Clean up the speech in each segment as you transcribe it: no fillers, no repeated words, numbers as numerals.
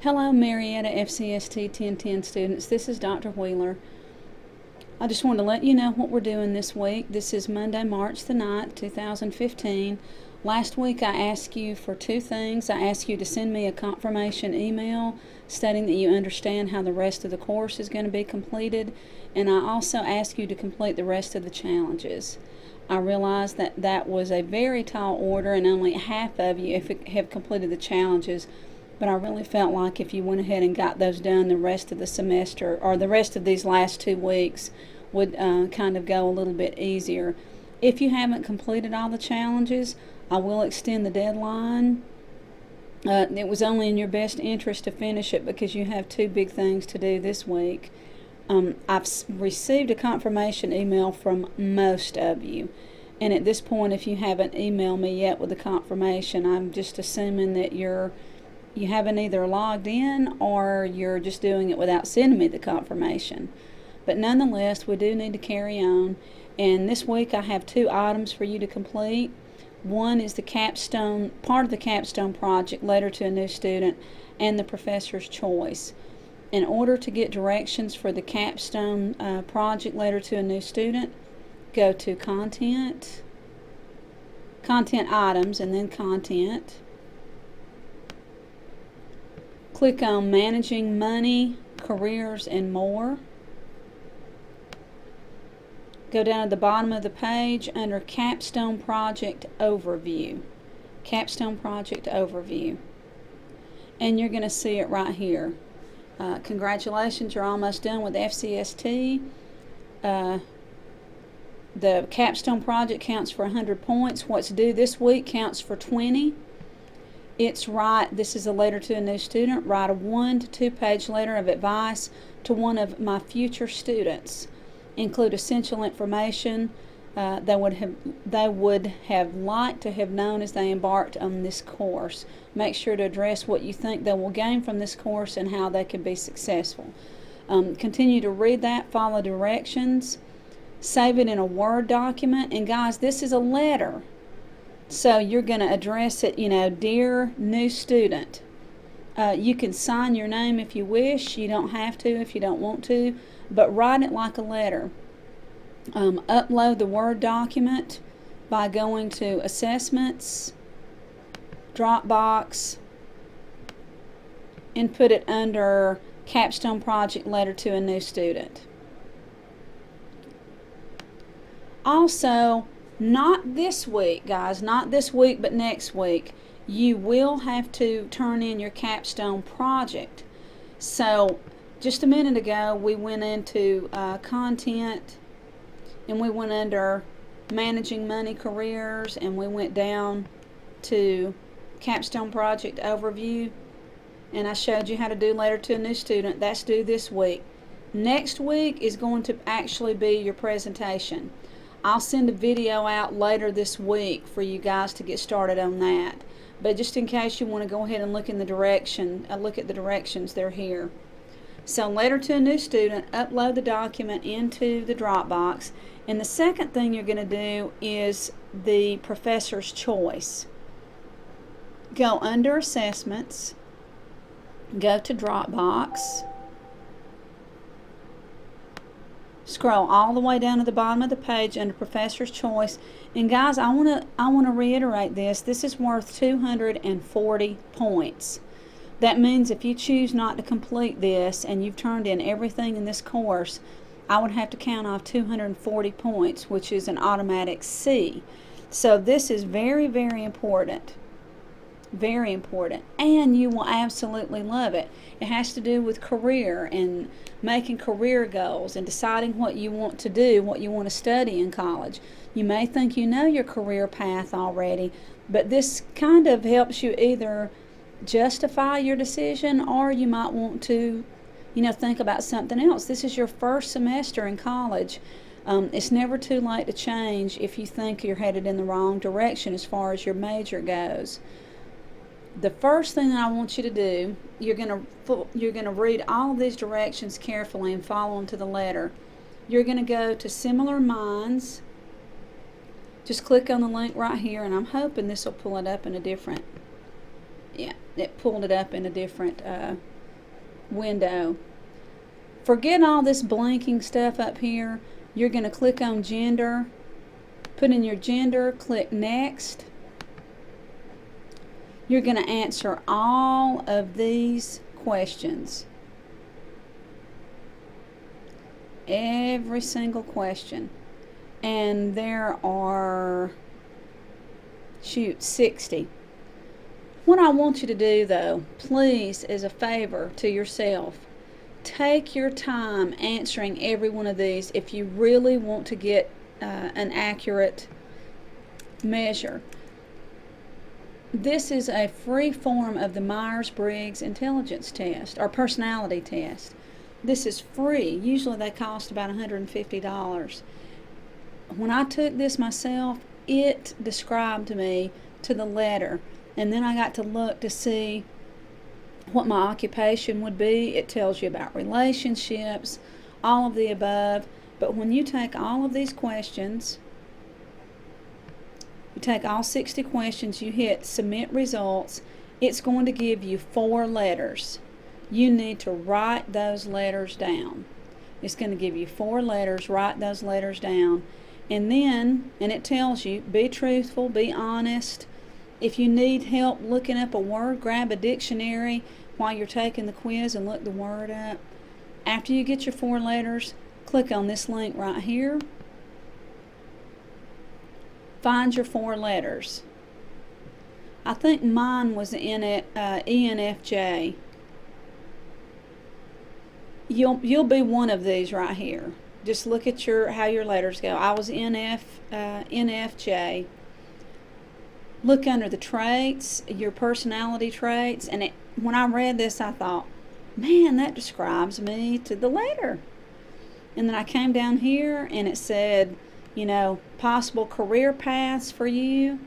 Hello, Marietta FCST 1010 students. This is Dr. Wheeler. I just wanted to let you know what we're doing this week. This is Monday, March the 9th, 2015. Last week I asked you for two things. I asked you to send me a confirmation email stating that you understand how the rest of the course is going to be completed, and I also asked you to complete the rest of the challenges. I realized that that was a very tall order and only half of you have completed the challenges, but I really felt like if you went ahead and got those done, the rest of the semester, or the rest of these last 2 weeks, would kind of go a little bit easier. If you haven't completed all the challenges, I will extend the deadline. It was only in your best interest to finish it because you have two big things to do this week. I've received a confirmation email from most of you. And at this point, if you haven't emailed me yet with a confirmation, I'm just assuming that you haven't either logged in or you're just doing it without sending me the confirmation. But nonetheless, we do need to carry on. And this week I have two items for you to complete. One is the capstone, part of the capstone project, letter to a new student, and the professor's choice. In order to get directions for the capstone project, letter to a new student, go to content items, and then content. Click on Managing Money, Careers, and More. Go down to the bottom of the page under Capstone Project Overview. Capstone Project Overview. And you're going to see it right here. Congratulations, you're almost done with FCST. The capstone project counts for 100 points. What's due this week counts for 20. This is a letter to a new student. Write a 1 to 2 page letter of advice to one of my future students. Include essential information they would have liked to have known as they embarked on this course. Make sure to address what you think they will gain from this course and how they can be successful. Continue to read that, follow directions, save it in a Word document, and guys, this is a letter. So you're going to address it, dear new student. You can sign your name if you wish. You don't have to if you don't want to, but write it like a letter. Upload the Word document by going to Assessments, Dropbox, and put it under Capstone Project Letter to a New Student. Also, not this week, guys, not this week, but next week, you will have to turn in your capstone project. So, just a minute ago, we went into content, and we went under Managing Money, Careers, and we went down to Capstone Project Overview, and I showed you how to do letter to a new student. That's due this week. Next week is going to actually be your presentation. I'll send a video out later this week for you guys to get started on that. But just in case you want to go ahead and look at the directions, they're here. So letter to a new student, upload the document into the Dropbox. And the second thing you're going to do is the professor's choice. Go under Assessments, go to Dropbox, scroll all the way down to the bottom of the page under Professor's Choice. And guys, I want to reiterate this. This is worth 240 points. That means if you choose not to complete this and you've turned in everything in this course, I would have to count off 240 points, which is an automatic C. So this is very, very important. Very important, and you will absolutely love it. It has to do with career and making career goals and deciding what you want to do, what you want to study in college. You may think you know your career path already, but this kind of helps you either justify your decision, or you might want to, think about something else. This is your first semester in college. It's never too late to change if you think you're headed in the wrong direction as far as your major goes. The first thing that I want you to do, you're going to read all these directions carefully and follow them to the letter. You're going to go to Similar Minds. Just click on the link right here, and I'm hoping this will pull it up in a different, it pulled it up in a different window. Forget all this blinking stuff up here. You're going to click on gender, put in your gender, click next. You're going to answer all of these questions. Every single question. And there are, 60. What I want you to do, though, please, as a favor to yourself, take your time answering every one of these if you really want to get an accurate measure. This is a free form of the Myers-Briggs intelligence test or personality test. This is free. Usually they cost about $150. When I took this myself, it described me to the letter, and then I got to look to see what my occupation would be. It tells you about relationships, all of the above. But when you take all of these questions, you take all 60 questions, you hit submit results, it's going to give you 4 letters. You need to write those letters down. It's going to give you 4 letters, write those letters down. And then, and it tells you, be truthful, be honest. If you need help looking up a word, grab a dictionary while you're taking the quiz and look the word up. After you get your 4 letters, click on this link right here. Find your 4 letters. I think mine was ENFJ. You'll be one of these right here. Just look at how your letters go. I was NFJ. Look under the traits, your personality traits, and when I read this, I thought, man, that describes me to the letter. And then I came down here, and it said, possible career paths for you.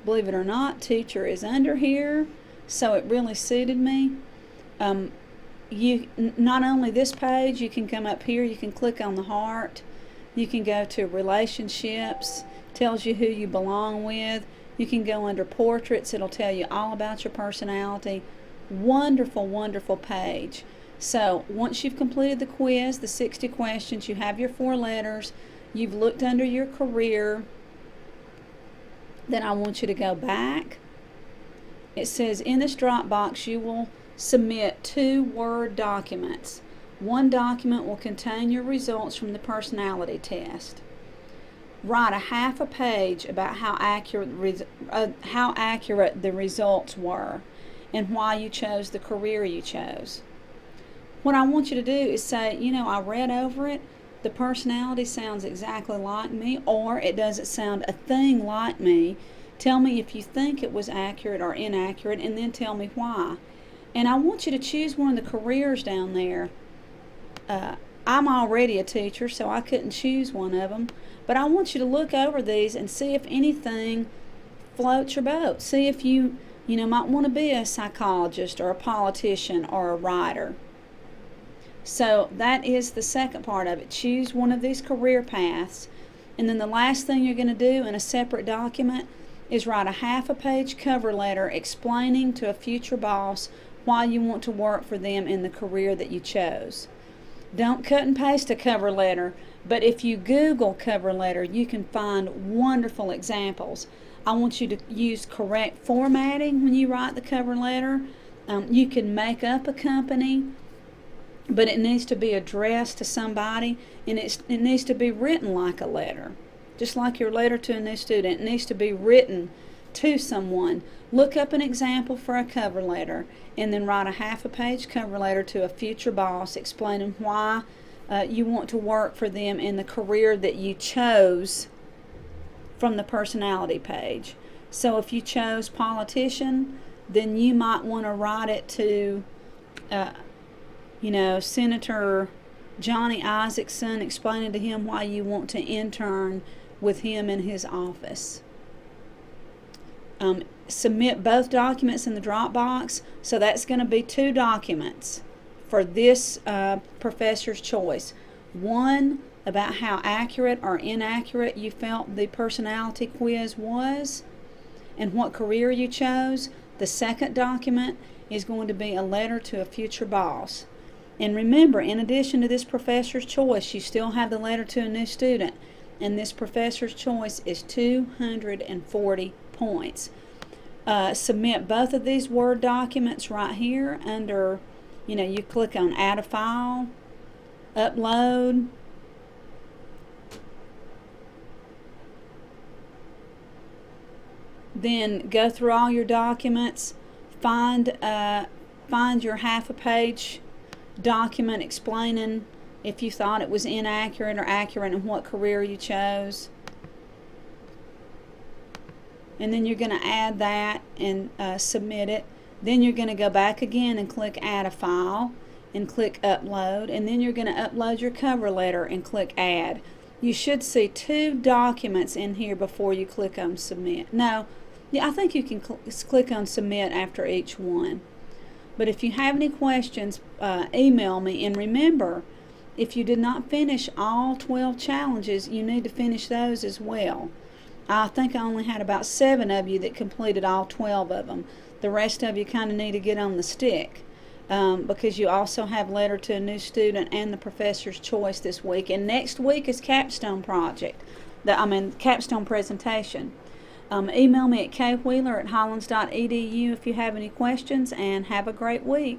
Believe it or not, teacher is under here, so it really suited me. You not only this page, you can come up here, you can click on the heart, you can go to relationships, tells you who you belong with. You can go under portraits, it'll tell you all about your personality. Wonderful, wonderful page. So once you've completed the quiz, the 60 questions, you have your 4 letters, you've looked under your career, then I want you to go back. It says in this drop box you will submit 2 Word documents. One document will contain your results from the personality test. Write a half a page about how accurate the results were and why you chose the career you chose. What I want you to do is say, I read over it, the personality sounds exactly like me, or it doesn't sound a thing like me. Tell me if you think it was accurate or inaccurate, and then tell me why. And I want you to choose one of the careers down there. I'm already a teacher, so I couldn't choose one of them. But I want you to look over these and see if anything floats your boat. See if you might want to be a psychologist or a politician or a writer. So that is the second part of it. Choose one of these career paths. And then the last thing you're going to do in a separate document is write a half a page cover letter explaining to a future boss why you want to work for them in the career that you chose. Don't cut and paste a cover letter, but if you Google cover letter, you can find wonderful examples. I want you to use correct formatting when you write the cover letter. You can make up a company, but it needs to be addressed to somebody, and it needs to be written like a letter. Just like your letter to a new student, it needs to be written to someone. Look up an example for a cover letter, and then write a half a page cover letter to a future boss explaining why you want to work for them in the career that you chose from the personality page. So if you chose politician, then you might want to write it to Senator Johnny Isaacson, explaining to him why you want to intern with him in his office. Submit both documents in the Dropbox. So that's going to be 2 documents for this professor's choice. One about how accurate or inaccurate you felt the personality quiz was and what career you chose. The second document is going to be a letter to a future boss. And remember, in addition to this professor's choice, you still have the letter to a new student. And this professor's choice is 240 points. Submit both of these Word documents right here under, you click on Add a File, Upload, then go through all your documents, find your half a page document explaining if you thought it was inaccurate or accurate and what career you chose. And then you're going to add that and submit it. Then you're going to go back again and click Add a File and click Upload. And then you're going to upload your cover letter and click Add. You should see 2 documents in here before you click on Submit. No, yeah, I think you can click on Submit after each one. But if you have any questions, email me. And remember, if you did not finish all 12 challenges, you need to finish those as well. I think I only had about 7 of you that completed all 12 of them. The rest of you kind of need to get on the stick because you also have letter to a new student and the professor's choice this week. And next week is capstone project, capstone presentation. Email me at kwheeler@highlands.edu if you have any questions, and have a great week.